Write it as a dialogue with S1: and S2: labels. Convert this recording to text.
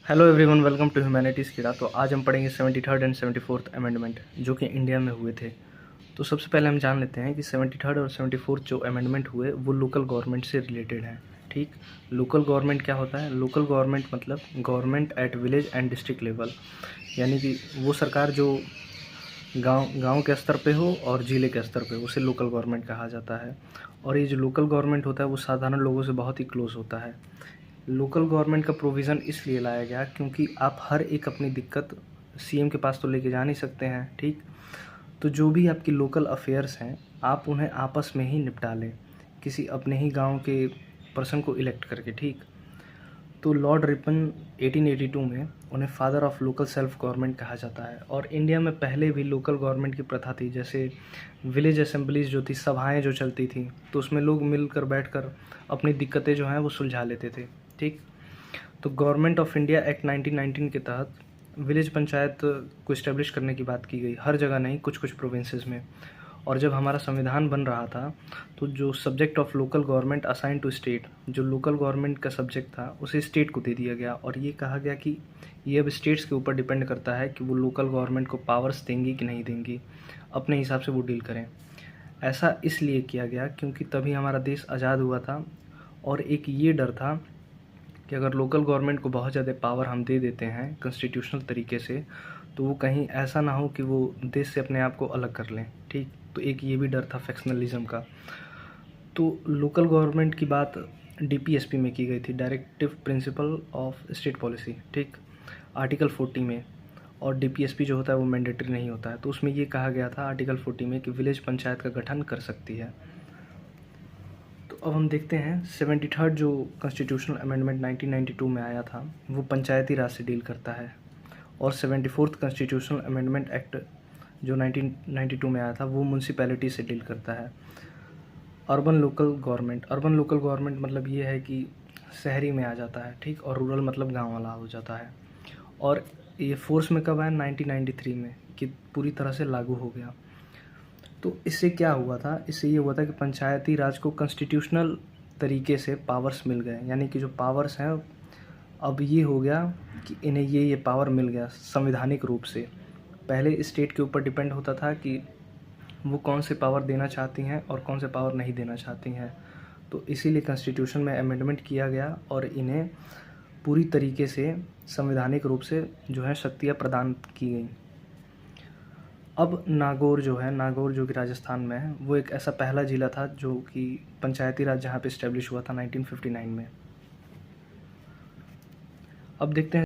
S1: Hello everyone, welcome to humanities कीड़ा। तो आज हम पढ़ेंगे 73rd एंड 74th अमेंडमेंट जो कि इंडिया में हुए थे। तो सबसे पहले हम जान लेते हैं कि 73rd और 74th जो अमेंडमेंट हुए वो लोकल गवर्नमेंट से रिलेटेड हैं। ठीक, लोकल गवर्नमेंट क्या होता है? लोकल गवर्नमेंट मतलब government at village and district level, यानी कि वो सरकार जो गांव के स्तर पे हो और ज़िले के स्तर पे, उसे लोकल गवर्नमेंट कहा जाता है। और ये जो लोकल गवर्नमेंट होता है वो साधारण लोगों से बहुत ही क्लोज होता है। लोकल गवर्नमेंट का प्रोविज़न इसलिए लाया गया क्योंकि आप हर एक अपनी दिक्कत सीएम के पास तो लेके जा नहीं सकते हैं। ठीक, तो जो भी आपकी लोकल अफेयर्स हैं आप उन्हें आपस में ही निपटा लें, किसी अपने ही गांव के पर्सन को इलेक्ट करके। ठीक, तो लॉर्ड रिपन 1882 में उन्हें father of local self government कहा जाता है। और इंडिया में पहले भी लोकल गवर्नमेंट की प्रथा थी, जैसे विलेज असेंबलीज जो थी, सभाएं जो चलती थी, तो उसमें लोग मिलकर बैठकर अपनी दिक्कतें जो हैं वो सुलझा लेते थे। ठीक, तो गवर्नमेंट ऑफ इंडिया एक्ट 1919 के तहत विलेज पंचायत को इस्टेब्लिश करने की बात की गई, हर जगह नहीं, कुछ कुछ प्रोविंसेस में। और जब हमारा संविधान बन रहा था तो जो subject of local government assign to state, जो लोकल गवर्नमेंट का सब्जेक्ट था उसे स्टेट को दे दिया गया। और ये कहा गया कि ये अब स्टेट्स के ऊपर डिपेंड करता है कि वो लोकल गवर्नमेंट को पावर्स देंगी कि नहीं देंगी, अपने हिसाब से वो डील करें। ऐसा इसलिए किया गया क्योंकि तभी हमारा देश आज़ाद हुआ था और एक ये डर था कि अगर लोकल गवर्नमेंट को बहुत ज़्यादा पावर हम दे देते हैं कॉन्स्टिट्यूशनल तरीके से, तो वो कहीं ऐसा ना हो कि वो देश से अपने आप को अलग कर लें। ठीक, तो एक ये भी डर था फैक्शनलिज्म का। तो लोकल गवर्नमेंट की बात डीपीएसपी में की गई थी, directive principle of state policy. ठीक, आर्टिकल 40 में। और डीपीएसपी जो होता है वो मैंडेटरी नहीं होता है, तो उसमें ये कहा गया था आर्टिकल 40 में कि विलेज पंचायत का गठन कर सकती है। तो अब हम देखते हैं 73rd जो कॉन्स्टिट्यूशनल अमेंडमेंट 1992 में आया था वो पंचायती राज से डील करता है। और 74th कॉन्स्टिट्यूशनल अमेंडमेंट एक्ट जो 1992 में आया था वो म्यूनसिपैलिटी से डील करता है। अर्बन लोकल गवर्नमेंट मतलब ये है कि शहरी में आ जाता है। ठीक, और रूरल मतलब गांव वाला हो जाता है। और ये फोर्स में कब आया? 1993 में, कि पूरी तरह से लागू हो गया। तो इससे क्या हुआ था? इससे ये हुआ था कि पंचायती राज को कॉन्स्टिट्यूशनल तरीके से पावर्स मिल गए, यानी कि जो पावर्स हैं अब ये हो गया कि इन्हें ये पावर मिल गया संवैधानिक रूप से। पहले स्टेट के ऊपर डिपेंड होता था कि वो कौन से पावर देना चाहती हैं और कौन से पावर नहीं देना चाहती हैं। तो इसीलिए कॉन्स्टिट्यूशन में अमेंडमेंट किया गया और इन्हें पूरी तरीके से संवैधानिक रूप से जो है शक्तियाँ प्रदान की गई। अब नागौर जो कि राजस्थान में है, वो एक ऐसा पहला ज़िला था जो कि पंचायती राज जहाँ पे इस्टेब्लिश हुआ था 1959 में। अब देखते हैं